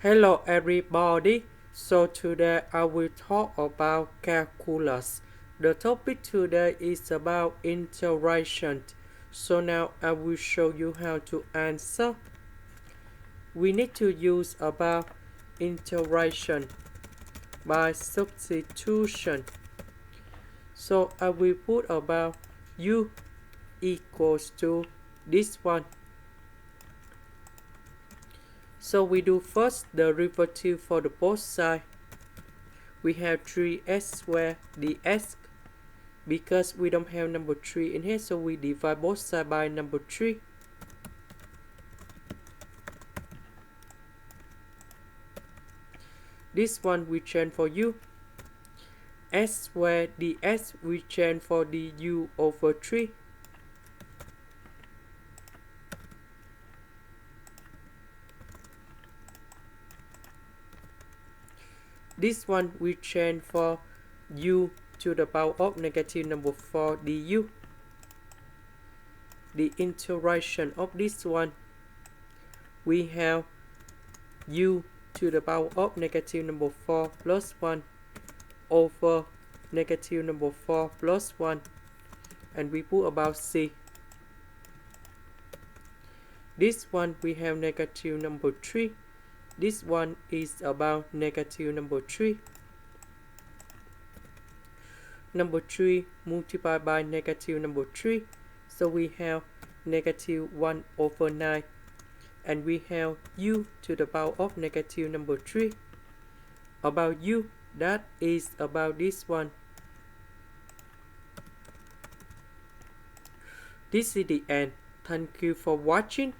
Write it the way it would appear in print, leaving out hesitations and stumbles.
Hello everybody. So today I will talk about calculus. The topic today is about integration. So now I will show you how to answer. We need to use about integration by substitution. So I will put about u equals to this one. So we do first the derivative for the both sides. We have 3s squared ds. Because we don't have number 3 in here, so we divide both sides by number 3. This one we change for u. S squared ds we change for du over 3. This one we change for u to the power of negative number 4 du. The integration of this one, we have u to the power of negative number 4 plus 1 over negative number 4 plus 1, and we put about c. This one we have negative number 3. This one is about negative number 3. Number 3 multiplied by negative number 3. So we have negative 1 over 9. And we have u to the power of negative number 3. About u, that is about this one. This is the end. Thank you for watching.